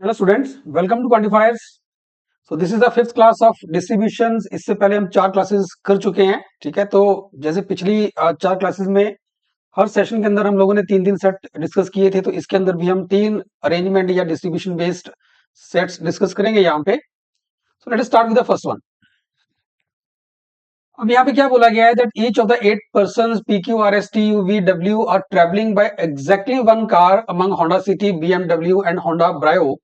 Hello students, welcome to quantifiers. So this is the fifth class of distributions. इससे पहले हम 4 classes कर चुके हैं। ठीक है, तो जैसे पिछली 4 क्लासेस में हर सेशन के अंदर हम लोगों ने 3 सेट डिस्कस किए थे, तो इसके अंदर भी हम 3 अरेंजमेंट या डिस्ट्रीब्यूशन बेस्ड सेट्स डिस्कस करेंगे यहाँ पे। So let us start with the first one. अब यहाँ पे क्या बोला गया है that each of the 8 persons P Q R S T U V W R travelling bye exactly one car among Honda city BMW and Honda ब्रायो.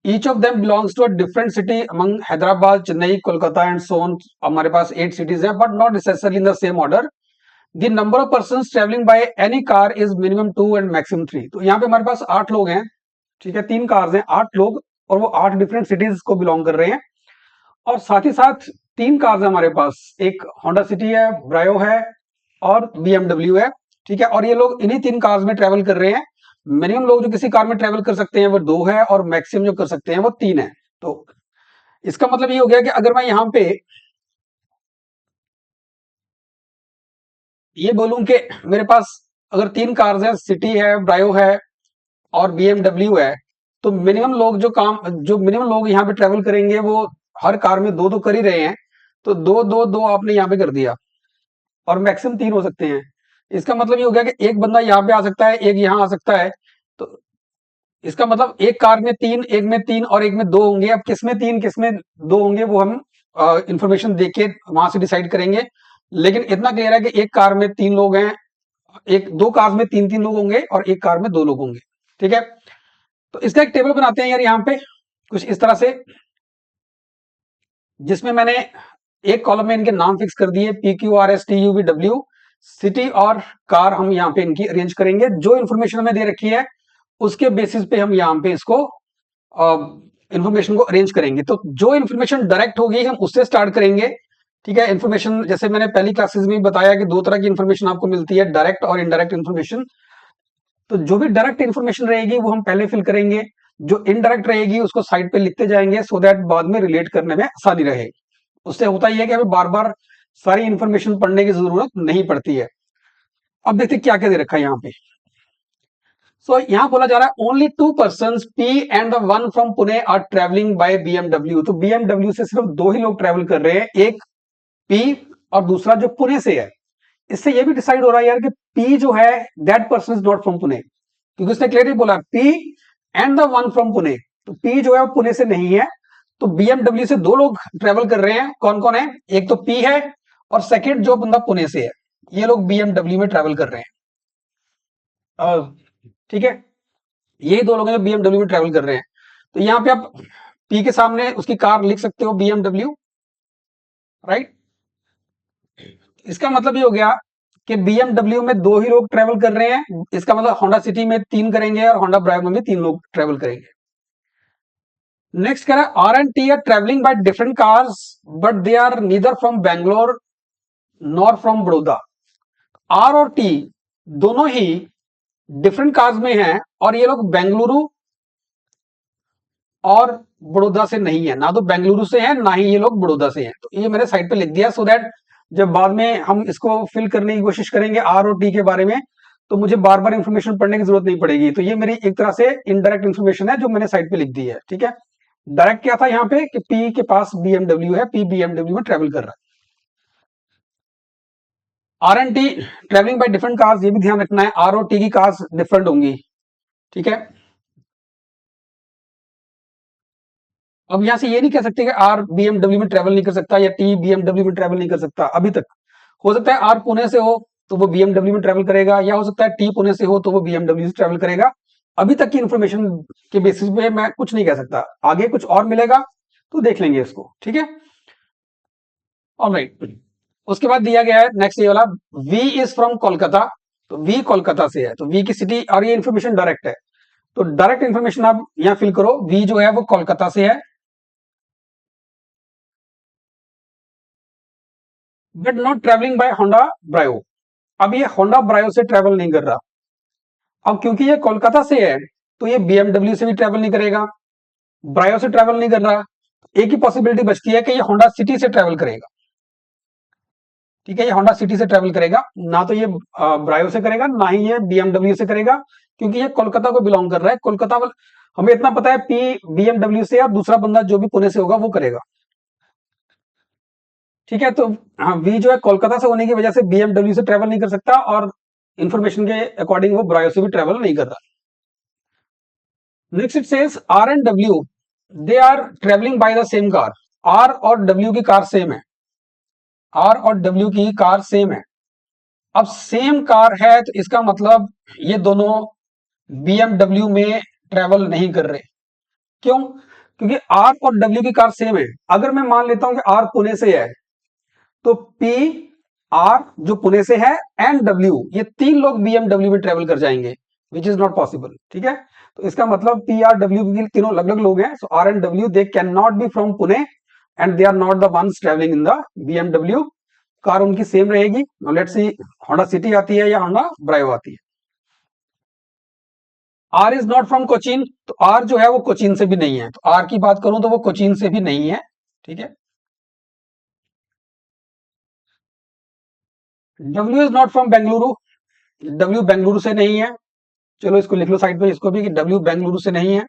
Each of them belongs to a different city among Hyderabad, Chennai, Kolkata and so on. हमारे पास 8 cities हैं, but not necessarily in the same order. The number of persons traveling by any car is minimum 2 and maximum 3. तो यहाँ पे हमारे पास 8 लोग हैं, ठीक है, 3 कार्स हैं, 8 लोग, और वो 8 डिफरेंट सिटीज को बिलोंग कर रहे हैं। और साथ ही साथ 3 कार्स हैं हमारे पास, एक होंडा सिटी है, ब्रायो है और बीएमडब्ल्यू है। ठीक है, और ये लोग इन्हीं 3 कार्स में ट्रेवल कर रहे हैं। मिनिमम लोग जो किसी कार में ट्रेवल कर सकते हैं वो 2 है, और मैक्सिमम जो कर सकते हैं वो 3 है। तो इसका मतलब ये हो गया कि अगर मैं यहाँ पे ये बोलूं कि मेरे पास अगर 3 कार्स हैं, सिटी है, ब्रायो है और बीएमडब्ल्यू है, तो मिनिमम लोग यहाँ पे ट्रेवल करेंगे वो हर कार में 2 तो कर ही रहे हैं। तो 2 2 2 आपने यहाँ पे कर दिया, और मैक्सिमम 3 हो सकते हैं। इसका मतलब ये हो गया कि एक बंदा यहाँ पे आ सकता है, एक यहाँ आ सकता है। तो इसका मतलब एक कार में 3, एक में 3 और एक में 2 होंगे। अब किसमें 3 किसमें 2 होंगे वो हम इंफॉर्मेशन देख के वहां से डिसाइड करेंगे। लेकिन इतना क्लियर है कि एक कार में 3 लोग हैं, एक 2 कार में 3 3 लोग होंगे और एक कार में 2 लोग होंगे। ठीक है, तो इसका एक टेबल बनाते हैं यार यहाँ पे कुछ इस तरह से, जिसमें मैंने एक कॉलम में इनके नाम फिक्स कर दिए, P Q R S T U V W, city और कार हम यहाँ पे इनकी अरेंज करेंगे। जो इन्फॉर्मेशन हमें दे रखी है उसके बेसिस पे हम यहाँ पे इसको इंफॉर्मेशन को अरेंज करेंगे। तो जो इन्फॉर्मेशन डायरेक्ट होगी हम उससे स्टार्ट करेंगे। ठीक है, इन्फॉर्मेशन जैसे मैंने पहली क्लासेस में बताया कि 2 तरह की इन्फॉर्मेशन आपको मिलती है, डायरेक्ट और इनडायरेक्ट इन्फॉर्मेशन। तो जो भी डायरेक्ट इन्फॉर्मेशन रहेगी वो हम पहले फिल करेंगे, जो इनडायरेक्ट रहेगी उसको साइड पे लिखते जाएंगे, सो दैट बाद में रिलेट करने में आसानी रहे। उससे होता ही है कि हमें बार बार सारी इंफॉर्मेशन पढ़ने की जरूरत नहीं पड़ती है। अब देखते क्या क्या दे रखा है यहाँ पे। सो यहाँ बोला जा रहा है only 2 persons P and the one from Pune are travelling by BMW. तो बीएमडब्ल्यू से सिर्फ 2 ही लोग ट्रेवल कर रहे हैं, एक पी और दूसरा जो पुणे से है। इससे ये भी डिसाइड हो रहा है यार कि पी जो है that person is not from Pune, क्योंकि उसने क्लियरली बोला P and the one from Pune. तो पी जो है वो पुणे से नहीं है। तो बीएमडब्ल्यू से 2 लोग ट्रेवल कर रहे हैं, कौन कौन है, एक तो पी है और सेकंड जो बंदा पुणे से है। ये लोग बीएमडब्ल्यू में ट्रेवल कर रहे हैं। ठीक है, यही 2 लोग हैं जो बीएमडब्ल्यू में ट्रेवल कर रहे हैं। तो यहाँ पे आप पी के सामने उसकी कार लिख सकते हो बीएमडब्ल्यू, राइट। इसका मतलब ये हो गया कि बीएमडब्ल्यू में 2 ही लोग ट्रेवल कर रहे हैं। इसका मतलब होंडा सिटी में 3 करेंगे और होंडा ब्रावो में 3 लोग ट्रेवल करेंगे। नेक्स्ट कह रहा है R and T are travelling by different cars but they are neither from Bangalore nor from Baroda. R और टी दोनों ही डिफरेंट कार्स में हैं और ये लोग बेंगलुरु और बड़ौदा से नहीं है, ना तो बेंगलुरु से है ना ही ये लोग बड़ौदा से हैं। तो ये मैंने साइड पे लिख दिया सो दैट जब बाद में हम इसको फिल करने की कोशिश करेंगे आर और टी के बारे में, तो मुझे बार बार इंफॉर्मेशन पढ़ने की जरूरत नहीं पड़ेगी। तो ये मेरी एक तरह से इनडायरेक्ट इंफॉर्मेशन है जो मैंने साइड पे लिख दी है। ठीक है, डायरेक्ट क्या था यहाँ पे कि पी के पास बीएमडब्ल्यू है, पी बीएमडब्ल्यू में ट्रेवल कर रहा है। R and T travelling by different cars, ये भी ध्यान रखना है, आर और टी की कार्स डिफरेंट होंगी। ठीक है, अब यहां से ये नहीं कह सकते कि आर बीएमडब्ल्यू में ट्रेवल नहीं कर सकता या टी बीएमडब्ल्यू में ट्रेवल नहीं कर सकता। अभी तक हो सकता है आर पुणे से हो तो वो बीएमडब्ल्यू में ट्रेवल करेगा, या हो सकता है टी पुणे से हो तो वो बीएमडब्ल्यू से ट्रेवल करेगा। अभी तक की इंफॉर्मेशन के बेसिस पे मैं कुछ नहीं कह सकता, आगे कुछ और मिलेगा तो देख लेंगे इसको। ठीक है, ऑलराइट। उसके बाद दिया गया है नेक्स्ट ये वाला, वी इज फ्रॉम कोलकाता। तो वी कोलकाता से है, तो वी की सिटी, और ये इंफॉर्मेशन डायरेक्ट है। तो डायरेक्ट इंफॉर्मेशन आप यहां फिल करो, वी जो है वो कोलकाता से है but not travelling by Honda Brio. अब ये होंडा ब्रायो से ट्रेवल नहीं कर रहा। अब क्योंकि ये कोलकाता से है तो ये बीएमडब्ल्यू से भी ट्रेवल नहीं करेगा, ब्रायो से ट्रेवल नहीं कर रहा। एक ही पॉसिबिलिटी बचती है कि ये होंडा सिटी से ट्रेवल करेगा। ठीक है, ये होंडा सिटी से ट्रेवल करेगा, ना तो ये ब्रायो से करेगा ना ही ये बीएमडब्ल्यू से करेगा, क्योंकि ये कोलकाता को बिलोंग कर रहा है। कोलकाता वाला हमें इतना पता है पी बीएमडब्ल्यू से, और दूसरा बंदा जो भी पुणे से होगा वो करेगा। ठीक है, तो हाँ, वी जो है कोलकाता से होने की वजह से बीएमडब्ल्यू से ट्रेवल नहीं कर सकता, और इंफॉर्मेशन के अकॉर्डिंग वो ब्रायो से भी ट्रेवल नहीं कर रहा। Next it says R and W they are travelling by the same car. R और डब्ल्यू की कार सेम है, आर और डब्ल्यू की कार सेम है। अब सेम कार है तो इसका मतलब ये दोनों बीएमडब्ल्यू में ट्रेवल नहीं कर रहे। क्यों? क्योंकि आर और डब्ल्यू की कार सेम है। अगर मैं मान लेता हूं कि आर पुणे से है, तो पी आर जो पुणे से है एंड डब्ल्यू, ये तीन लोग बीएमडब्ल्यू में ट्रेवल कर जाएंगे, विच इज नॉट पॉसिबल। ठीक है, तो इसका मतलब पी आर डब्ल्यू की तीनों अलग अलग लोग हैं। So R and W they can not be from Pune and they are not the ones travelling in the BMW. Car उनकी सेम रहेगी। लेट्स सी, होंडा सिटी आती है या होंडा ब्रायो आती है। R is not from Cochin, तो R जो है वो कोचीन से भी नहीं है। तो आर की बात करूं तो वो कोचीन से भी नहीं है। ठीक है, W is not from Bengaluru, W Bengaluru से नहीं है। चलो इसको लिख लो साइड पे, इसको भी, कि डब्ल्यू बेंगलुरु से नहीं है।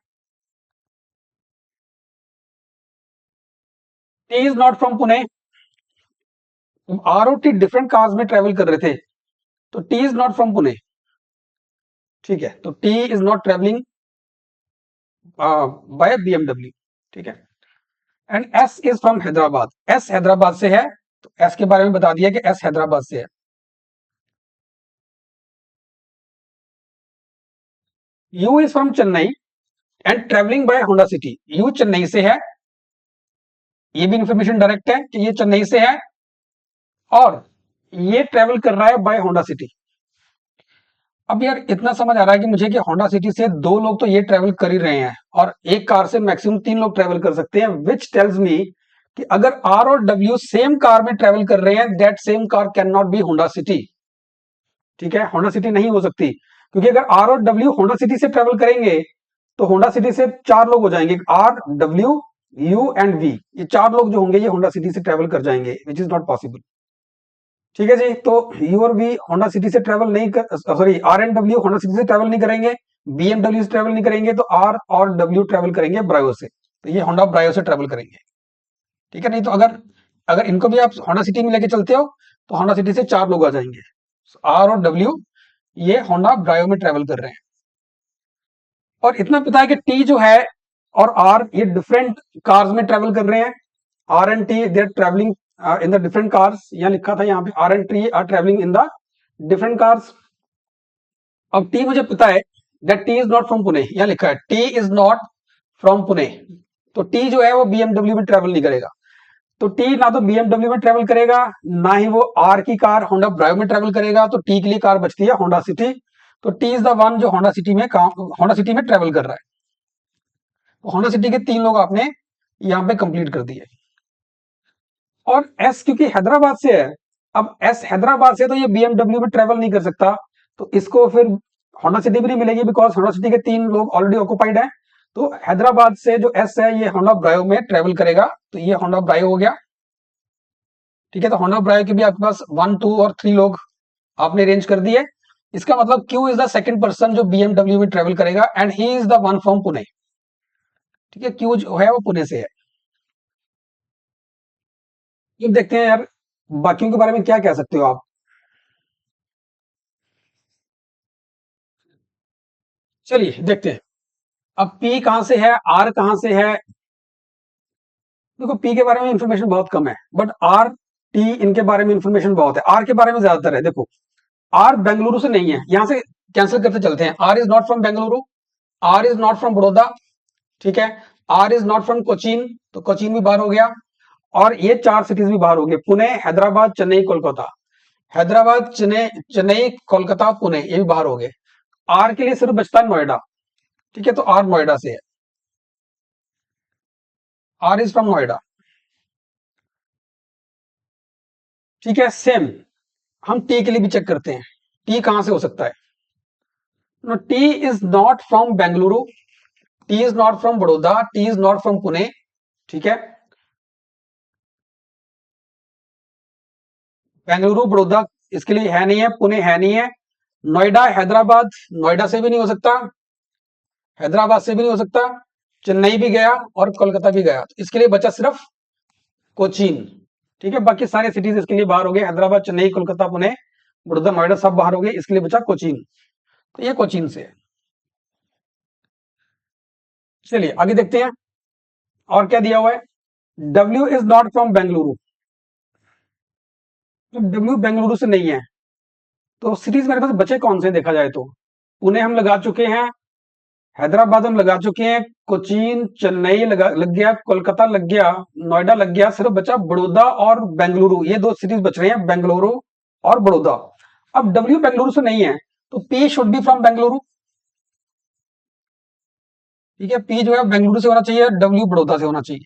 T is not from Pune. R और टी डिफरेंट कार्स में ट्रेवल कर रहे थे, तो T is not from Pune. ठीक है, तो T is not travelling by BMW. ठीक है, and S is from Hyderabad. S Hyderabad से है, तो एस के बारे में बता दिया कि एस हैदराबाद से है। You is from Chennai and travelling by Honda city. You Chennai से है, ये भी इंफॉर्मेशन डायरेक्ट है कि ये चेन्नई से है, और ये ट्रेवल कर रहा है बाय होंडा सिटी। अब यार इतना समझ आ रहा है कि मुझे कि होंडा सिटी से दो लोग तो ये ट्रेवल कर ही रहे हैं, और एक कार से मैक्सिमम तीन लोग ट्रेवल कर सकते हैं, विच टेल्स मी कि अगर आर और डब्ल्यू सेम कार में ट्रेवल कर रहे हैं, that same car can not B Honda city. ठीक है, होंडा सिटी नहीं हो सकती, क्योंकि अगर आर और डब्ल्यू होंडा सिटी से ट्रेवल करेंगे तो होंडा सिटी से चार लोग हो जाएंगे, R W U and V, ये चार लोग जो होंगे ये होंडा सिटी से ट्रेवल कर जाएंगे, विच इज नॉट पॉसिबल। ठीक है जी, तो यू और वी होंडा सिटी से ट्रेवल नहीं कर, sorry, R and W Honda City से ट्रेवल नहीं करेंगे, बीएमडब्ल्यू से ट्रेवल नहीं करेंगे, तो आर और डब्ल्यू ट्रेवल करेंगे ब्रायो से, तो ये होंडा ब्रायो से ट्रेवल करेंगे। ठीक है, नहीं तो अगर अगर इनको भी आप होंडा सिटी में लेके चलते हो तो होंडा सिटी से चार लोग आ जाएंगे। आर और डब्ल्यू ये होंडा ब्रायो में ट्रेवल कर रहे हैं। और इतना पता है कि टी जो है और आर ये डिफरेंट कार्स में ट्रेवल कर रहे हैं। R and T they are travelling in the different cars. यहाँ लिखा था, यहाँ पे R and T are travelling in the different cars. अब टी मुझे पता है that T is not from Pune, यहाँ लिखा है T is not from Pune, तो टी जो है वो बीएमडब्ल्यू में ट्रेवल नहीं करेगा। तो टी ना तो बीएमडब्ल्यू में ट्रेवल करेगा, ना ही वो आर की कार होंडा ब्रायो में ट्रेवल करेगा, तो टी के लिए कार बचती है होंडा सिटी। तो टी इज द वन जो होंडा सिटी में होंडा सिटी में ट्रेवल कर रहा है। तो होंडा सिटी के तीन लोग आपने यहाँ पे कंप्लीट कर दिए। और एस क्योंकि हैदराबाद से है, अब एस हैदराबाद से तो ये बीएमडब्ल्यू में ट्रेवल नहीं कर सकता, तो इसको फिर होंडा सिटी भी नहीं मिलेगी, बिकॉज होंडा सिटी के तीन लोग ऑलरेडी ऑक्युपाइड हैं। तो हैदराबाद से जो एस है ये होंडा ब्रायो में ट्रेवल करेगा, तो ये होंडा ब्रायो हो गया। ठीक है, तो होंडा ब्रायो के भी आपके पास वन टू और थ्री लोग आपने अरेंज कर दिए। इसका मतलब Q is the second person जो बीएमडब्ल्यू में ट्रेवल करेगा, and he is the one from Pune. ठीक है, क्यू जो है वो पुणे से है। अब देखते हैं यार बाकियों के बारे में क्या कह सकते हो आप। चलिए देखते हैं। अब पी कहां से है, आर कहां से है। देखो पी के बारे में इंफॉर्मेशन बहुत कम है, बट आर टी इनके बारे में इंफॉर्मेशन बहुत है। आर के बारे में ज्यादातर है। देखो आर बेंगलुरु से नहीं है, यहां से कैंसिल करते चलते हैं। R is not from Bengaluru, R is not from Baroda. ठीक है, R is not from Cochin, तो कोचीन भी बाहर हो गया, और ये चार सिटीज भी बाहर हो गए, पुणे, हैदराबाद, चेन्नई, कोलकाता। हैदराबाद, चेन्नई, चेन्नई, कोलकाता, पुणे, ये भी बाहर हो गए। आर के लिए सिर्फ बचता है नोएडा। ठीक है, तो आर नोएडा से है, आर इज फ्रॉम नोएडा। ठीक है, सेम हम टी के लिए भी चेक करते हैं, टी कहां से हो सकता है। No, T is not from Bengaluru, T is not from Baroda, T is not from Pune. ठीक है, बेंगलुरु बड़ौदा इसके लिए है नहीं है, पुणे है नहीं है, नोएडा हैदराबाद, नोएडा से भी नहीं हो सकता, हैदराबाद से भी नहीं हो सकता, चेन्नई भी गया और कोलकाता भी गया, तो इसके लिए बचा सिर्फ कोचीन। ठीक है, बाकी सारे सिटीज इसके लिए बाहर हो गए, हैदराबाद, चेन्नई, कोलकाता, पुणे, बड़ौदा, नोएडा सब बाहर हो गए, इसके लिए बचा कोचीन। तो ये कोचीन से है। चलिए आगे देखते हैं और क्या दिया हुआ है। W is not from Bengaluru, तो डब्ल्यू बेंगलुरु से नहीं है, तो सिटीज मेरे पास बचे कौन से देखा जाए तो पुणे हम लगा चुके हैं, हैदराबाद हम लगा चुके हैं, कोचीन, चेन्नई लग गया, कोलकाता लग गया, नोएडा लग गया, सिर्फ बचा बड़ौदा और बेंगलुरु, ये दो सिटीज बच रहे हैं, बेंगलुरु और बड़ौदा। अब डब्ल्यू बेंगलुरु से नहीं है, तो P should be from Bengaluru. ठीक है, पी जो है बेंगलुरु से होना चाहिए, डब्ल्यू बड़ौदा से होना चाहिए।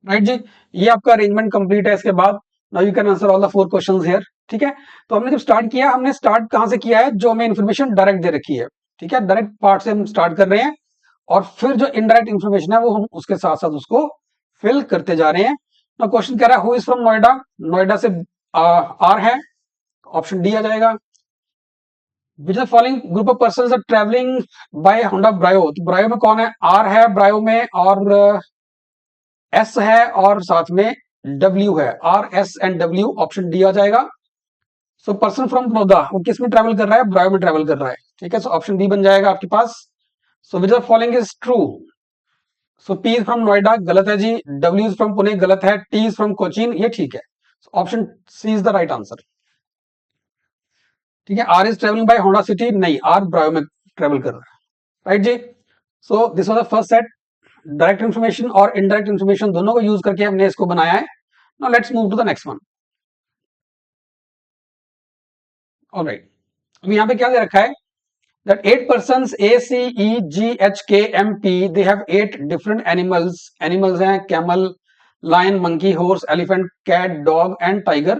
राइट जी, ये आपका अरेंजमेंट कंप्लीट है। इसके बाद now you can answer all the 4 questions here. ठीक है, तो हमने जब स्टार्ट किया, हमने स्टार्ट कहां से किया है, जो हमें इन्फॉर्मेशन डायरेक्ट दे रखी है। ठीक है, डायरेक्ट पार्ट से हम स्टार्ट कर रहे हैं, और फिर जो इनडायरेक्ट इन्फॉर्मेशन है वो हम उसके साथ साथ उसको फिल करते जा रहे हैं। ना क्वेश्चन कह रहा है who is from Noida, Noida से आर है, ऑप्शन डी आ जाएगा। Which the following group of person are travelling by Honda Brio, तो ब्रायो में कौन है, आर है ब्रायो में, और एस है, और साथ में डब्ल्यू है, R S and W, option D आ जाएगा। सो पर्सन फ्रॉम बड़ौदा वो किस में ट्रेवल कर रहा है, ब्रायो में ट्रेवल कर रहा है। ठीक है, सो ऑप्शन बी बन जाएगा आपके पास। So which the following is true, so P is from Noida गलत है जी, डब्ल्यू इज फ्रॉम पुणे गलत है, टी इज फ्रॉम कोचीन ये ठीक है, option C is the right answer. ठीक है, R is travelling by Honda City, नहीं, आर ब्रायो में ट्रेवल कर रहा है। राइट जी, so this was the first set, direct information और इनडायरेक्ट इन्फॉर्मेशन दोनों को यूज करके हमने इसको बनाया है। Now let's move to the next one. Alright, अब यहाँ पे क्या दे रखा है, that 8 persons A, C, E, G, H, K, M, P, they have 8 different animals. Animals हैं camel, lion, monkey, horse, elephant, cat, dog and tiger.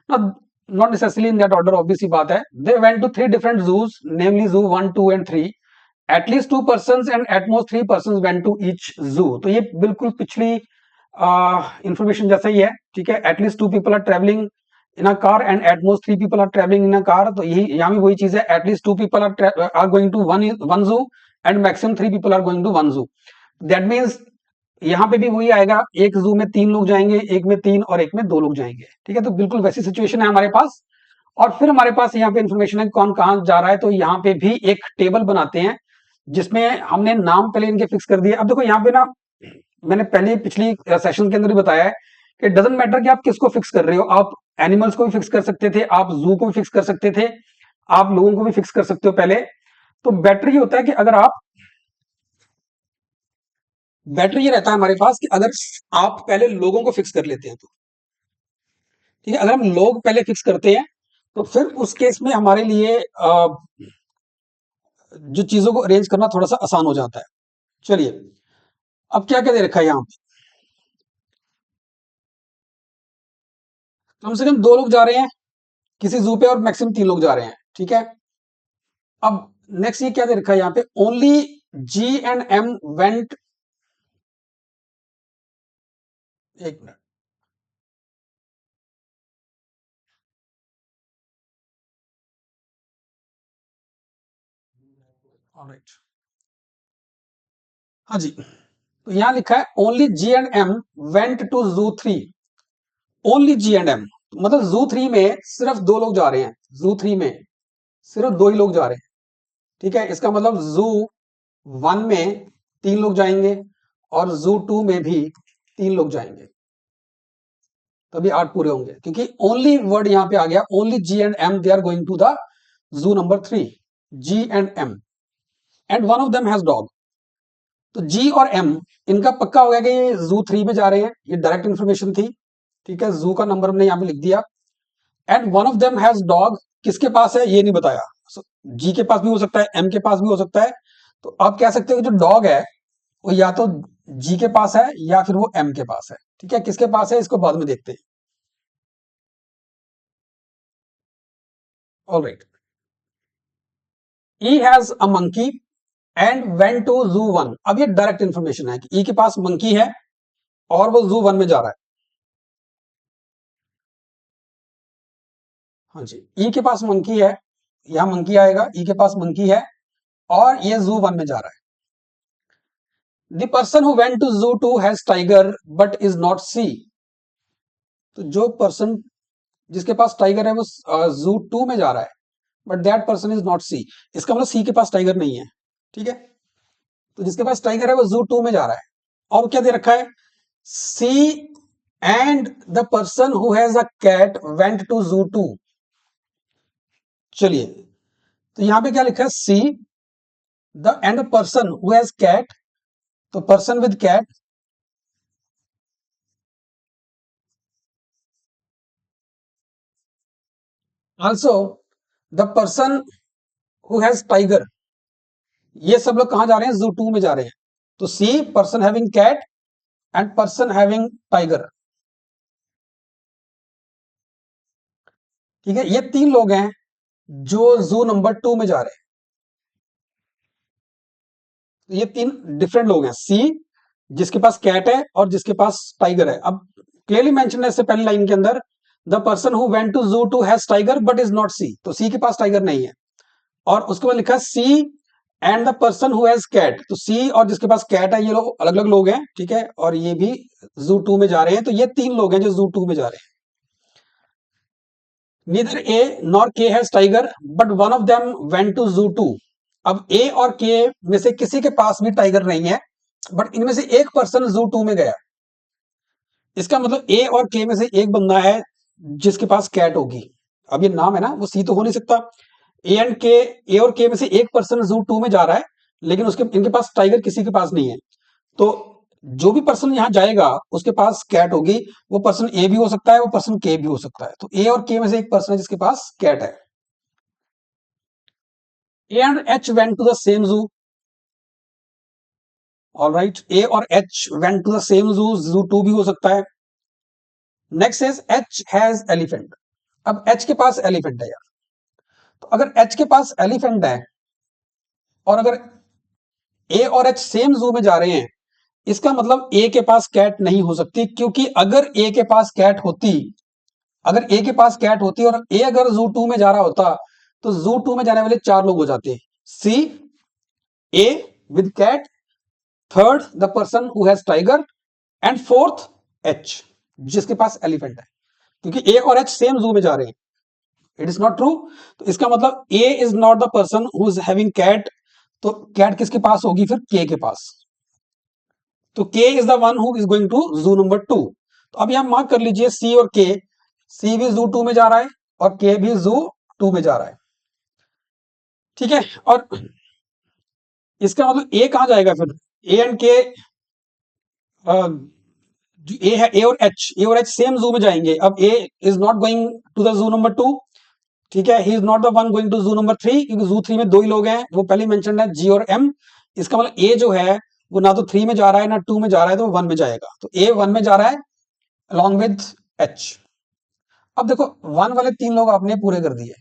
Now, not necessarily in that order, obviously बात है. They went to 3 different zoos, namely zoo 1, 2 and 3. At least 2 persons and at most 3 persons went to each zoo. तो ये बिल्कुल पिछली information जैसा ही है। ठीक है, at least 2 people are traveling in a car and at most 3 people are traveling in a car, तो यही यहाँ भी वही चीज है, at least 2 people are going to one zoo and maximum 3 people are going to one zoo. That means यहाँ पे भी वही आएगा, एक जू में 3 लोग जाएंगे, एक में 3 और एक में 2 लोग जाएंगे। ठीक है, तो बिल्कुल वैसी सिचुएशन है हमारे पास। और फिर हमारे पास यहाँ पे इंफॉर्मेशन है कौन कहाँ जा रहा है, तो यहाँ पे भी एक टेबल बनाते हैं जिसमें हमने नाम पहले इनके फिक्स कर दिए। अब देखो यहाँ पे ना, मैंने पहले पिछली सेशन के अंदर भी बताया है कि डजंट मैटर कि आप किसको फिक्स कर रहे हो, आप एनिमल्स को भी फिक्स कर सकते थे, आप जू को भी फिक्स कर सकते थे, आप लोगों को भी फिक्स कर सकते हो पहले। तो बेटर ये होता है कि अगर आप, बेटर ये रहता है हमारे पास कि अगर आप पहले लोगों को फिक्स कर लेते हैं तो। ठीक है, अगर हम लोग पहले फिक्स करते हैं तो फिर उस केस में हमारे लिए जो चीजों को अरेंज करना थोड़ा सा आसान हो जाता है। चलिए, अब क्या क्या दे रखा है यहाँ पे, कम से कम 2 लोग जा रहे हैं किसी जू पे और मैक्सिमम 3 लोग जा रहे हैं। ठीक है, अब नेक्स्ट ये क्या दे रखा है यहाँ पे, only G and M went, एक मिनट, ऑलराइट, हाँ जी, तो यहां लिखा है only G and M went to zoo 3, only G and M, मतलब जू 3 में सिर्फ 2 लोग जा रहे हैं, जू 3 में सिर्फ 2 ही लोग जा रहे हैं। ठीक है, इसका मतलब जू 1 में 3 लोग जाएंगे और जू 2 में भी 3 लोग जाएंगे, तभी 8 पूरे होंगे, क्योंकि ओनली वर्ड यहां पे आ गया, only G and M they are going to the zoo number 3, G and M, and one of them has dog. तो जी और एम इनका पक्का हो गया कि ये जू 3 में जा रहे हैं, ये डायरेक्ट इन्फॉर्मेशन थी। ठीक है, जू का नंबर हमने यहाँ पे लिख दिया, and one of them has dog, किसके पास है ये नहीं बताया, जी के पास भी हो सकता है, एम के पास भी हो सकता है, तो आप कह सकते हो कि जो डॉग है वो या तो जी के पास है या फिर वो एम के पास है। ठीक है, किसके पास है इसको बाद में देखते हैं। Alright, E has a monkey and went to zoo 1, अब ये डायरेक्ट इन्फॉर्मेशन है कि ई के पास मंकी है और वो जू 1 में जा रहा है। हाँ जी, ई के पास मंकी है, यहाँ मंकी आएगा, ई के पास मंकी है और ये जू 1 में जा रहा है। The person who went to zoo 2 has tiger but is not C. तो जो पर्सन जिसके पास टाइगर है वो जू 2 में जा रहा है, but that person is not C. इसका मतलब सी के पास टाइगर नहीं है। ठीक है, तो जिसके पास टाइगर है वो जू 2 में जा रहा है। और क्या दे रखा है, C and the person who has a cat went to zoo 2। चलिए, तो यहां पे क्या लिखा है, C the and the person who has cat, तो person with cat, also the person who has tiger. ये सब लोग कहां जा रहे हैं, जू 2 में जा रहे हैं। तो C person having cat and person having tiger. ठीक है, ये 3 लोग हैं जो जू नंबर 2 में जा रहे हैं। तो ये 3 डिफरेंट लोग हैं, सी जिसके पास कैट है और जिसके पास टाइगर है। अब क्लियरली मेंशन है इससे पहली लाइन के अंदर, the person who went to zoo 2 has tiger but is not C. तो सी के पास टाइगर नहीं है। और उसके बाद लिखा C and the person who has cat. तो सी और जिसके पास कैट है, ये लोग अलग अलग लोग हैं। ठीक है, और ये भी जू 2 में जा रहे हैं। तो ये 3 लोग हैं जो जू 2 में जा रहे हैं। Neither A nor K has tiger but one of them went to zoo 2। अब ए और के में से किसी के पास भी टाइगर नहीं है, बट इनमें से एक पर्सन जू 2 में गया। इसका मतलब ए और के में से एक बंदा है जिसके पास कैट होगी। अब ये नाम है ना, वो सी तो हो नहीं सकता। ए एंड के, ए और के में से एक पर्सन जू 2 में जा रहा है, लेकिन उसके इनके पास टाइगर किसी के पास नहीं है। तो जो भी पर्सन यहां जाएगा उसके पास कैट होगी। वो पर्सन ए भी हो सकता है, वो पर्सन के भी हो सकता है। तो ए और के में से एक पर्सन है जिसके पास कैट है। A and H went to the same zoo. Alright, A और H went to the same zoo, zoo 2 भी हो सकता है। Next is H has elephant. अब एच के पास एलिफेंट है यार। तो अगर एच के पास एलिफेंट है और अगर ए और एच सेम जू में जा रहे हैं, इसका मतलब ए के पास कैट नहीं हो सकती। क्योंकि अगर ए के पास कैट होती, अगर ए के पास कैट होती और ए अगर जू 2 में जा रहा होता, तो जू 2 में जाने वाले 4 लोग हो जाते, C, A with cat, third the person who has tiger, and fourth H जिसके पास एलिफेंट है। क्योंकि ए और एच सेम जू में जा रहे हैं। It is not true. तो इसका मतलब A is not the person who is having cat. तो कैट किसके पास होगी फिर, के के पास। तो K is the one who is going to zoo number 2। तो अब यहां मार्क कर लीजिए, सी और के, सी भी जू 2 में जा रहा है और के भी जू 2 में जा रहा है। ठीक है, और इसका मतलब ए कहां जाएगा फिर, ए एंड के, ए है, ए और एच सेम जू में जाएंगे। अब A is not going to the zoo number 2। ठीक है, he is not the one going to zoo number 3, क्योंकि जू 3 में 2 ही लोग हैं, वो पहले मेंशन है, जी और एम। इसका मतलब ए जो है वो ना तो 3 में जा रहा है ना 2 में जा रहा है, तो 1 में जाएगा। तो ए 1 में जा रहा है अलॉन्ग विद एच। अब देखो, 1 वाले 3 लोग आपने पूरे कर दिए,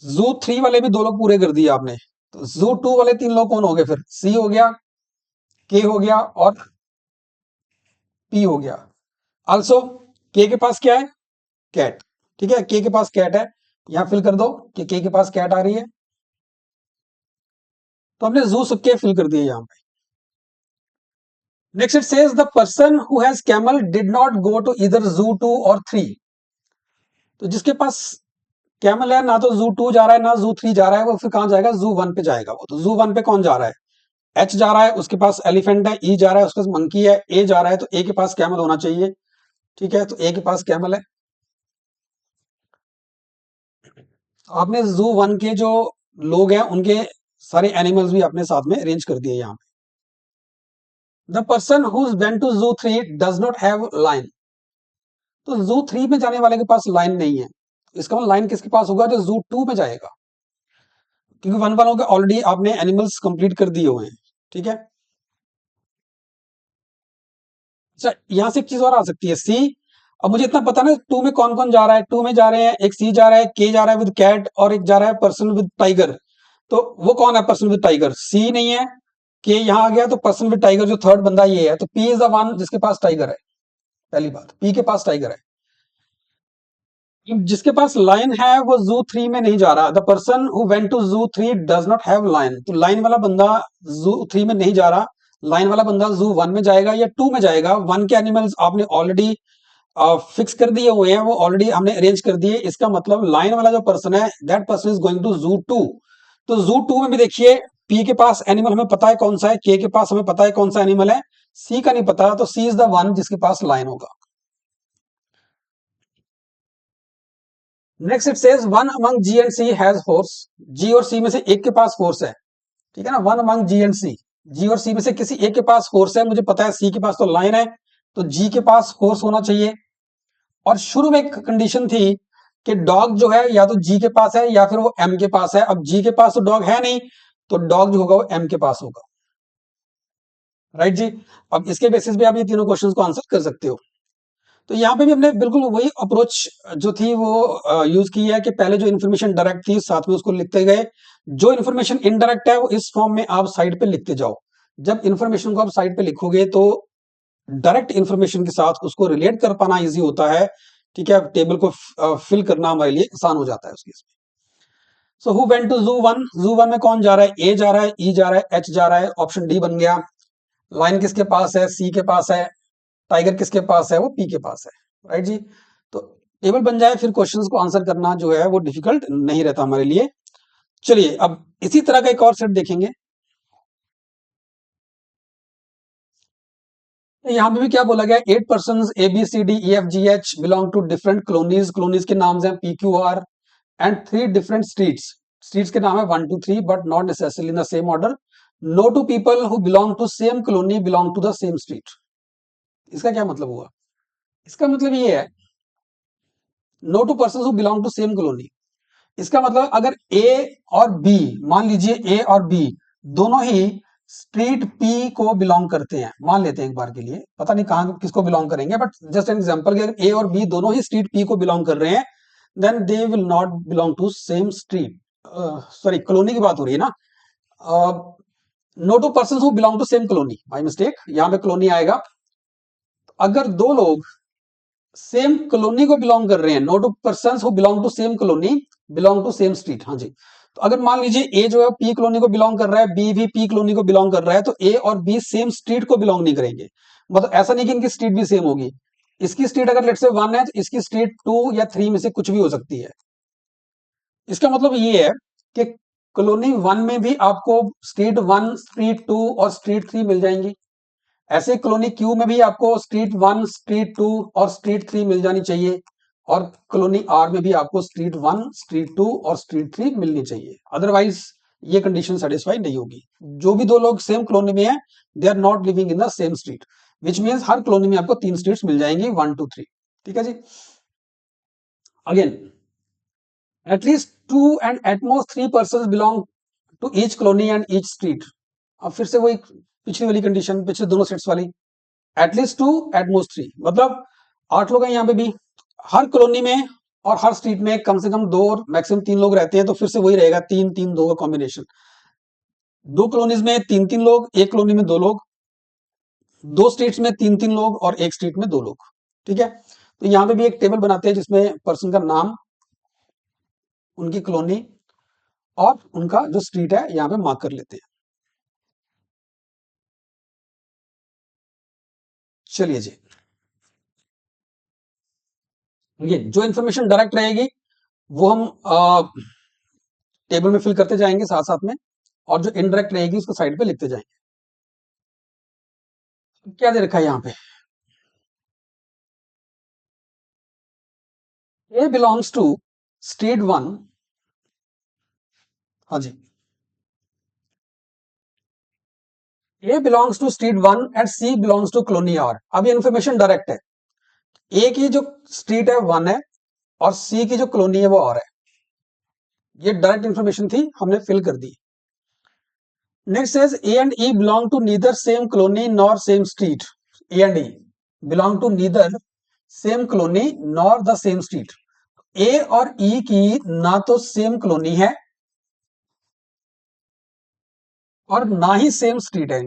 जू 3 वाले भी 2 लोग पूरे कर दिए आपने। तो जू 2 वाले 3 लोग कौन हो गए फिर, सी हो गया, के हो गया और पी हो गया। आल्सो के के पास क्या है, कैट। ठीक है, के पास कैट है, यहां फिल कर दो कि के पास कैट आ रही है। तो हमने जू सबके फिल कर दिए यहां पे। Next it says the person who has camel did not go to इधर जू 2 और 3। तो जिसके पास कैमल है, ना तो जू 2 जा रहा है ना जू 3 जा रहा है, वो फिर कहां जाएगा, जू 1 पे जाएगा। वो तो जू 1 पे कौन जा रहा है, एच जा रहा है, उसके पास एलिफेंट है। ई जा रहा है, उसके पास मंकी है। ए जा रहा है, तो ए के पास कैमल होना चाहिए। ठीक है, तो ए के पास कैमल है। आपने जू 1 के जो लोग हैं उनके सारे एनिमल्स भी आपने साथ में अरेंज कर दिए यहाँ पे। The person whose went to zoo 3 does not have lion. तो जू 3 में जाने वाले के पास लाइन नहीं है। इसका मतलब लाइन किसके पास होगा, जो जू 2 में जाएगा। क्योंकि 1 वालों के ऑलरेडी आपने एनिमल्स कंप्लीट कर दिए हुए हैं। ठीक है, अच्छा यहां से एक चीज और आ सकती है, सी। अब मुझे इतना पता ना 2 में कौन कौन जा रहा है। 2 में जा रहे हैं, एक सी जा रहा है, के जा रहा है विद कैट, और एक जा रहा है पर्सन विद टाइगर। तो वो कौन है पर्सन विद टाइगर, सी नहीं है। के यहां आ गया, तो पर्सन विद टाइगर जो थर्ड बंदा ये है। तो पी इज द वन जिसके पास टाइगर है। पहली बात, पी के पास टाइगर है। अब जिसके पास लाइन है वो जू 3 में नहीं जा रहा। The person who went to zoo 3 does not have lion. तो लाइन वाला बंदा जू 3 में नहीं जा रहा। लाइन वाला बंदा जू 1 में जाएगा या 2 में जाएगा। 1 के एनिमल्स आपने ऑलरेडी फिक्स कर दिए हुए हैं, वो ऑलरेडी हमने अरेंज कर दिए। इसका मतलब लाइन वाला जो पर्सन है that person is going to zoo 2। तो जू 2 में भी देखिए पी के पास एनिमल हमें पता है कौन सा है, के के पास हमें पता है कौन सा एनिमल है, सी का नहीं पता, तो सी इज द वन जिसके पास लाइन होगा। Next it says one among G and C has horse. G और सी में से एक के पास हॉर्स है, ठीक है ना। वन अमंग जी एंड सी, जी और सी में से किसी एक के पास हॉर्स है। मुझे पता है सी के पास तो लाइन है, तो जी के पास हॉर्स होना चाहिए। और शुरू में एक कंडीशन थी कि डॉग जो है या तो जी के पास है या फिर वो एम के पास है। अब जी के पास तो डॉग है नहीं, तो डॉग जो होगा वो एम के पास होगा। राइट जी। अब इसके बेसिस पे आप ये तीनों क्वेश्चंस को आंसर कर सकते हो। तो यहाँ पे भी हमने बिल्कुल वही अप्रोच जो थी वो यूज की है कि पहले जो इन्फॉर्मेशन डायरेक्ट थी साथ में उसको लिखते गए। जो इन्फॉर्मेशन इनडायरेक्ट है वो इस फॉर्म में आप साइड पे लिखते जाओ। जब इन्फॉर्मेशन को आप साइड पे लिखोगे तो डायरेक्ट इन्फॉर्मेशन के साथ उसको रिलेट कर पाना इजी होता है। ठीक है, टेबल को फिल करना हमारे लिए आसान हो जाता है उसके। So who went to zoo 1। जू 1 में कौन जा रहा है? ए जा रहा है, ई जा रहा है, एच जा रहा है। ऑप्शन डी बन गया। लाइन किसके पास है? सी के पास है। टाइगर किसके पास है? वो पी के पास है। राइट जी। तो टेबल बन जाए फिर क्वेश्चंस को आंसर करना जो है वो डिफिकल्ट नहीं रहता हमारे लिए। चलिए अब इसी तरह का एक और सेट देखेंगे। यहाँ पे भी क्या बोला गया? 8 person A B C D E F G H belong to different colonies. Colonies के नाम हैं P Q R and 3 different streets. Streets के नाम है 1 2 3 but not necessarily in the same order. No two people who belong to same colony belong to the same street. इसका क्या मतलब हुआ? इसका मतलब ये है no two person who belong to same colony. इसका मतलब अगर ए और बी, मान लीजिए ए और बी दोनों ही स्ट्रीट पी को बिलोंग करते हैं, मान लेते हैं एक बार के लिए, पता नहीं कहां किसको बिलोंग करेंगे बट जस्ट एन एग्जांपल, अगर ए और बी दोनों ही स्ट्रीट पी को बिलोंग कर रहे हैं then they will not belong to same street. Sorry, colony की बात हो रही है ना। No two person who belong to same colony, my mistake, यहां पे कॉलोनी आएगा। अगर दो लोग सेम कॉलोनी को बिलोंग कर रहे हैं, no two person who belong to same colony belong to same street. हाँ जी। तो अगर मान लीजिए ए जो है पी कॉलोनी को बिलोंग कर रहा है, बी भी पी कॉलोनी को बिलोंग कर रहा है, तो ए और बी सेम स्ट्रीट को बिलोंग नहीं करेंगे। मतलब ऐसा नहीं कि इनकी स्ट्रीट भी सेम होगी। इसकी स्ट्रीट अगर लेट से 1 है तो इसकी स्ट्रीट 2 या 3 में से कुछ भी हो सकती है। इसका मतलब ये है कि कॉलोनी 1 में भी आपको स्ट्रीट 1, स्ट्रीट 2 और स्ट्रीट 3 मिल जाएंगी। ऐसे कॉलोनी क्यू में भी आपको स्ट्रीट 1, स्ट्रीट 2 और स्ट्रीट 3 मिल जानी चाहिए। और कॉलोनी आर में भी आपको स्ट्रीट 1, स्ट्रीट 2 और स्ट्रीट 3 मिलनी चाहिए। अदरवाइज ये कंडीशन सेटिस्फाई नहीं होगी। जो भी दो लोग सेम कॉलोनी में है they are not living in the same street, which means हर कॉलोनी में आपको 3 स्ट्रीट्स मिल जाएंगी, 1 2 3। ठीक है जी। Again at least 2 and at most 3 person belong to each colony and each street. अब फिर से वही पिछली वाली कंडीशन, पिछले दोनों सेट्स वाली। एटलीस्ट 2 एट मोस्ट 3, मतलब 8 लोग हैं यहाँ पे भी। हर कॉलोनी में और हर स्ट्रीट में कम से कम 2 और मैक्सिमम 3 लोग रहते हैं, तो फिर से वही रहेगा 3 3 2 का कॉम्बिनेशन। 2 कॉलोनीज में 3 3 लोग, एक कॉलोनी में 2 लोग, 2 स्ट्रीट्स में 3 3 लोग और एक स्ट्रीट में 2 लोग। ठीक है। तो यहाँ पे भी एक टेबल बनाते हैं जिसमें पर्सन का नाम, उनकी कॉलोनी और उनका जो स्ट्रीट है यहाँ पे मार्क कर लेते हैं। चलिए जी, ये जो इन्फॉर्मेशन डायरेक्ट रहेगी वो हम टेबल में फिल करते जाएंगे साथ साथ में, और जो इनडायरेक्ट रहेगी उसको साइड पे लिखते जाएंगे। क्या दे रखा है यहाँ पे? A belongs to street 1। हाँ जी। A belongs to street 1 and C belongs to colony R. अब ये इन्फॉर्मेशन डायरेक्ट है। ए की जो स्ट्रीट है 1 है और सी की जो कॉलोनी है वो आर है। ये डायरेक्ट इन्फॉर्मेशन थी, हमने फिल कर दी। Next says A and E belong to neither same colony nor same street. A and E belong to neither same colony nor the same street. A और E की ना तो सेम कॉलोनी है और ना ही सेम स्ट्रीट है।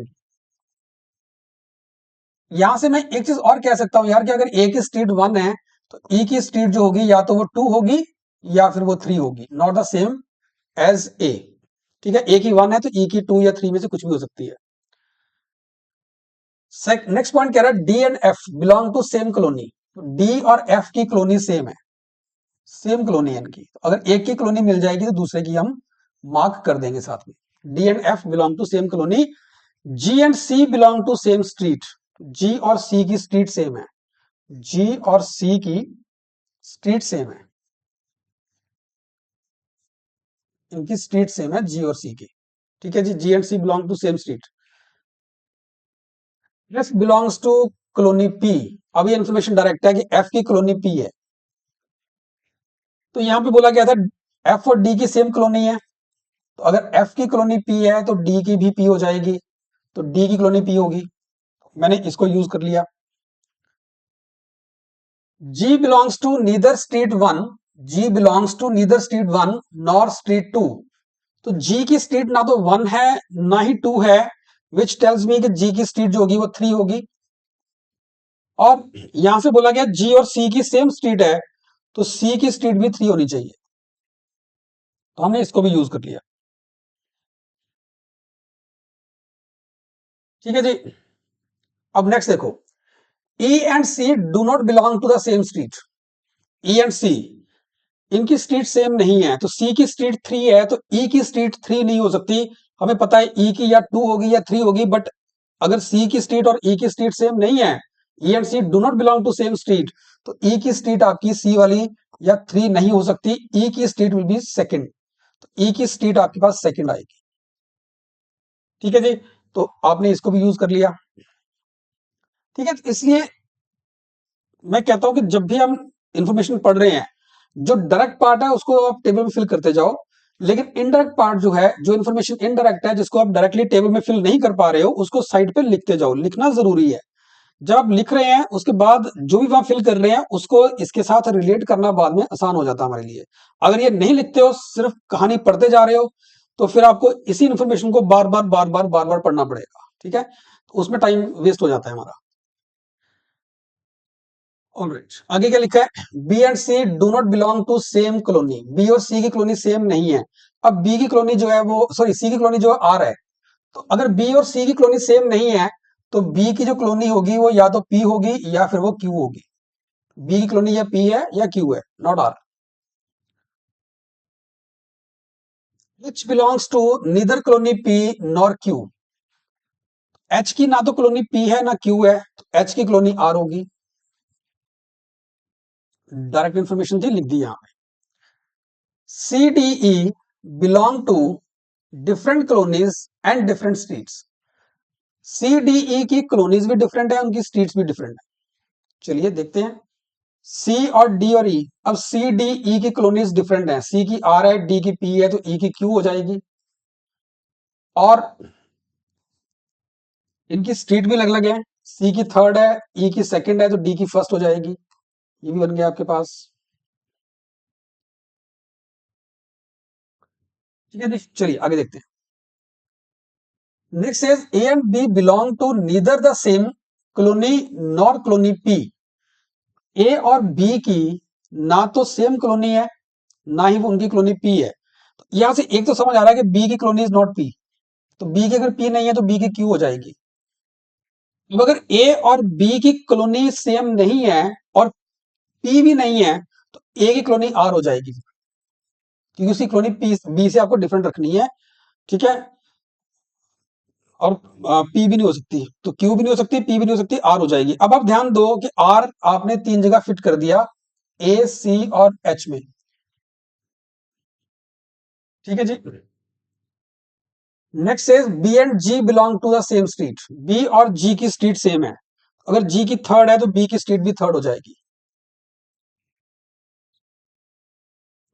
यहां से मैं एक चीज और कह सकता हूं यार कि अगर ए की स्ट्रीट 1 है तो ई की स्ट्रीट जो होगी या तो वो 2 होगी या फिर वो 3 होगी, not the same as A. ठीक है, ए की 1 है तो ई की 2 या 3 में से कुछ भी हो सकती है। नेक्स्ट पॉइंट कह रहा है D and F belong to same colony. D और एफ की कॉलोनी सेम है, सेम कॉलोनी है इनकी। तो अगर एक की कॉलोनी मिल जाएगी तो दूसरे की हम मार्क कर देंगे साथ में। D and F belong to same colony. G and C belong to same street. G और सी की स्ट्रीट सेम है, जी और सी की स्ट्रीट सेम है, इनकी स्ट्रीट सेम है जी और सी की। ठीक है जी, G and C belong to same street. F belongs to colony P. अब ये इंफॉर्मेशन डायरेक्ट है कि एफ की कॉलोनी पी है। तो यहां पे बोला गया था एफ और डी की सेम कॉलोनी है, तो अगर एफ की कॉलोनी पी है तो डी की भी पी हो जाएगी, तो डी की कॉलोनी पी होगी। मैंने इसको यूज कर लिया। G belongs to neither street 1, G belongs to neither street 1 nor street 2। तो जी की स्ट्रीट ना तो 1 है ना ही 2 है, विच टेल्स मी कि जी की स्ट्रीट जो होगी वो 3 होगी। और यहां से बोला गया जी और सी की सेम स्ट्रीट है, तो सी की स्ट्रीट भी 3 होनी चाहिए, तो हमने इसको भी यूज कर लिया। ठीक है जी, अब नेक्स्ट देखो, E and C do not belong to the same street. E and C इनकी स्ट्रीट सेम नहीं है, तो सी की स्ट्रीट 3 है तो ई की स्ट्रीट 3 नहीं हो सकती। हमें पता है ई की या 2 होगी या 3 होगी, बट अगर सी की स्ट्रीट और ई की स्ट्रीट सेम नहीं है, E and C do not belong to same street, तो ई की स्ट्रीट आपकी सी वाली या 3 नहीं हो सकती, ई की स्ट्रीट विल बी सेकंड, तो ई की स्ट्रीट आपके पास सेकंड आएगी। ठीक है जी, तो आपने इसको भी यूज कर लिया। ठीक है, तो इसलिए मैं कहता हूं कि जब भी हम इंफॉर्मेशन पढ़ रहे हैं, जो डायरेक्ट पार्ट है उसको आप टेबल में फिल करते जाओ, लेकिन इनडायरेक्ट पार्ट जो है, जो इन्फॉर्मेशन इनडायरेक्ट है जिसको आप डायरेक्टली टेबल में फिल नहीं कर पा रहे हो, उसको साइड पे लिखते जाओ। लिखना जरूरी है। जब आप लिख रहे हैं उसके बाद जो भी वहां फिल कर रहे हैं उसको इसके साथ रिलेट करना बाद में आसान हो जाता है हमारे लिए। अगर ये नहीं लिखते हो, सिर्फ कहानी पढ़ते जा रहे हो, तो फिर आपको इसी इन्फॉर्मेशन को बार बार पढ़ना पड़ेगा। ठीक है, तो उसमें टाइम वेस्ट हो जाता है हमारा। ऑलराइट, आगे क्या लिखा है, B and C do not belong to same colony. B और सी की कॉलोनी सेम नहीं है। अब बी की कॉलोनी जो है वो, सॉरी, सी की कॉलोनी जो आर है, तो अगर बी और सी की कॉलोनी सेम नहीं है तो बी की जो कॉलोनी होगी वो या तो पी होगी या फिर वो क्यू होगी। बी की कॉलोनी या पी है या क्यू है, not R. H belongs to neither colony P nor Q. H की ना तो कॉलोनी पी है ना क्यू है, तो एच की कॉलोनी आर होगी। डायरेक्ट इंफॉर्मेशन थी, लिख दी यहां पे। C D E belong to different colonies and different streets. C D E की कॉलोनीज भी डिफरेंट है, उनकी स्ट्रीट्स भी डिफरेंट है। चलिए देखते हैं, सी और डी और ई। अब सी डी ई की कॉलोनीज डिफरेंट है, सी की आर है, डी की पी है, तो ई की क्यू हो जाएगी। और इनकी स्ट्रीट भी अलग अलग है, सी की थर्ड है, ई की सेकंड है, तो डी की फर्स्ट हो जाएगी। ये भी बन गया आपके पास। ठीक है जी, चलिए आगे देखते हैं। Next is A and B belong to neither the same colony nor colony P. A और बी की ना तो सेम कॉलोनी है ना ही वो उनकी कॉलोनी पी है। तो यहां से एक तो समझ आ रहा है कि बी की कॉलोनी इज नॉट पी, तो बी की अगर पी नहीं है तो बी की क्यू हो जाएगी। अब अगर ए और बी की कॉलोनी सेम नहीं है और पी भी नहीं है, तो ए की कॉलोनी आर हो जाएगी, क्योंकि उसकी कॉलोनी पी बी से आपको डिफरेंट रखनी है। ठीक है, और पी भी नहीं हो सकती, तो क्यू भी नहीं हो सकती, पी भी नहीं हो सकती, आर हो जाएगी। अब आप ध्यान दो कि आर आपने 3 जगह फिट कर दिया, ए सी और एच में। ठीक है जी, next is B and G belong to the same street. B और जी की स्ट्रीट सेम है, अगर जी की थर्ड है तो बी की स्ट्रीट भी थर्ड हो जाएगी।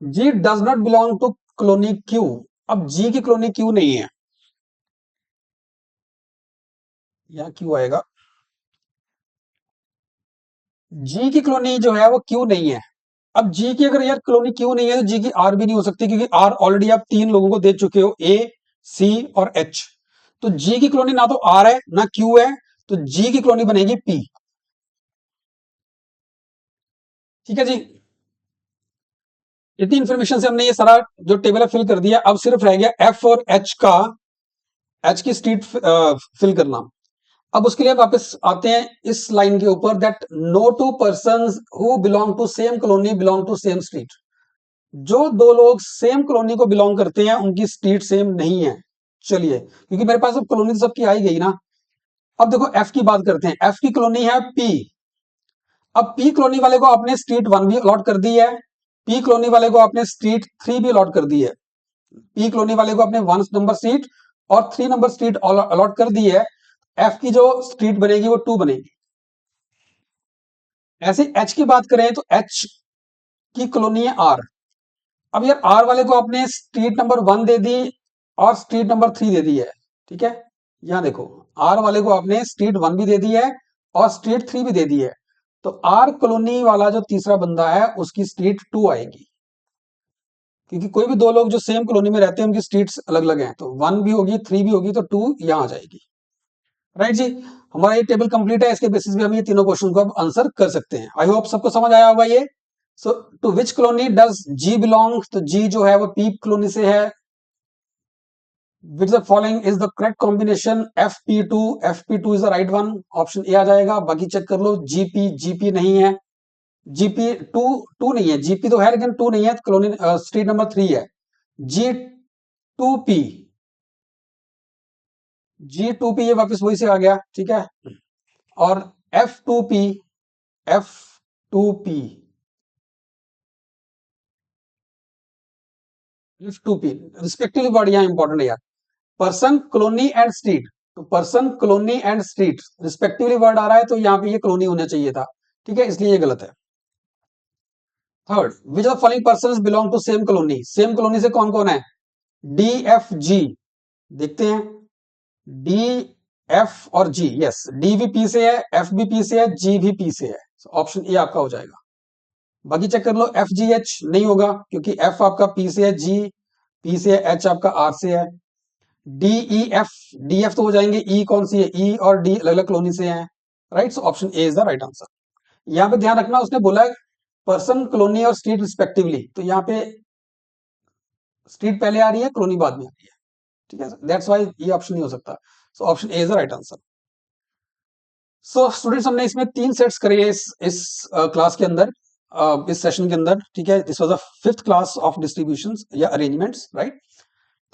G does not belong to colony Q. अब जी की कॉलोनी क्यू नहीं है, यहां क्यू आएगा। जी की कॉलोनी जो है वो क्यू नहीं है। अब जी की अगर यार कॉलोनी क्यू नहीं है तो जी की आर भी नहीं हो सकती, क्योंकि आर ऑलरेडी आप 3 लोगों को दे चुके हो, ए सी और एच। तो जी की कॉलोनी ना तो आर है ना क्यू है, तो जी की कॉलोनी बनेगी पी। ठीक है जी, इतनी इन्फॉर्मेशन से हमने ये सारा जो टेबल है फिल कर दिया। अब सिर्फ रह गया एफ और एच की स्ट्रीट फिल करना। अब उसके लिए वापस आते हैं इस लाइन के ऊपर, that no two persons who belong to same colony belong to same street. जो दो लोग सेम कॉलोनी को बिलोंग करते हैं उनकी स्ट्रीट सेम नहीं है। चलिए, क्योंकि मेरे पास अब कॉलोनी तो सबकी आई गई ना। अब देखो एफ की बात करते हैं। एफ की कॉलोनी है पी। अब पी कॉलोनी वाले को आपने स्ट्रीट 1 भी अलॉट कर दी है, पी कॉलोनी वाले को आपने स्ट्रीट 3 भी अलॉट कर दी है। पी कॉलोनी वाले को आपने 1 नंबर स्ट्रीट और 3 नंबर स्ट्रीट अलॉट कर दी है। एफ की जो स्ट्रीट बनेगी वो 2 बनेगी। ऐसे एच की बात करें तो एच की कॉलोनी है आर। अब यार आर वाले को आपने स्ट्रीट नंबर 1 दे दी और स्ट्रीट नंबर 3 दे दी है। ठीक है, यहां देखो, आर वाले को आपने स्ट्रीट 1 भी दे दी है और स्ट्रीट 3 भी दे दी है। तो आर कॉलोनी वाला जो तीसरा बंदा है उसकी स्ट्रीट 2 आएगी, क्योंकि कोई भी दो लोग जो सेम कॉलोनी में रहते हैं उनकी स्ट्रीट्स अलग अलग हैं। तो 1 भी होगी, 3 भी होगी, तो 2 यहां आ जाएगी। राइट जी, हमारा ये टेबल कंप्लीट है। इसके बेसिस पे हम ये तीनों क्वेश्चन को अब आंसर कर सकते हैं। आई होप सबको समझ आया होगा ये। So to which colony does G belong? तो जी जो है वो पी कॉलोनी से है। Which the following is the correct combination? FP2, FP2 is the right one, option A आ जाएगा। बाकी चेक कर लो, जीपी, जीपी नहीं है, जीपी टू टू नहीं है, जीपी तो है लेकिन 2 नहीं है, कॉलोनी स्ट्रीट नंबर 3 है। G2P, G2P ये वापस वही से आ गया। ठीक है, और F2P, F2P, F2P respectively word यहाँ इंपॉर्टेंट है यार। पर्सन, कॉलोनी एंड स्ट्रीट, तो person, colony and street respectively word आ रहा है, तो यहाँ पे ये कॉलोनी होना चाहिए था। ठीक है, इसलिए ये गलत है। Third, which of following person belong to same colony? Same colony से कौन कौन है? डी एफ जी, देखते हैं। डी एफ और जी, यस, डी भी पी से है, एफ भी पी से है, जी भी पी से है। ऑप्शन ए आपका हो जाएगा। बाकी चेक कर लो, एफ जी एच नहीं होगा क्योंकि एफ आपका पी से है, जी पी से है, एच आपका आर से है। D E F, D F तो हो जाएंगे, ई कौन सी है? ई और डी अलग अलग कॉलोनी से हैं। Right, so option A is the right answer. यहाँ पे ध्यान रखना, उसने बोला है पर्सन, कॉलोनी और स्ट्रीट रिस्पेक्टिवली, तो यहाँ पे स्ट्रीट पहले आ रही है, कॉलोनी बाद में आ रही है। ठीक है, दैट्स वाई ये ऑप्शन नहीं हो सकता। So option A is the right answer. So students, हमने इसमें 3 सेट्स करे हैं इस क्लास के अंदर, इस सेशन के अंदर। ठीक है, this was the 5th class of distributions या अरेंजमेंट्स, राइट।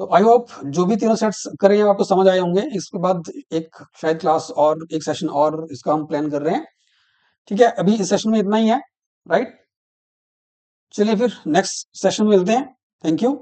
तो आई होप जो भी तीनों सेट्स करे हैं आपको समझ आए होंगे। इसके बाद एक शायद क्लास और एक सेशन और इसका हम प्लान कर रहे हैं। ठीक है, अभी इस सेशन में इतना ही है, राइट। चलिए फिर नेक्स्ट सेशन में मिलते हैं। Thank you.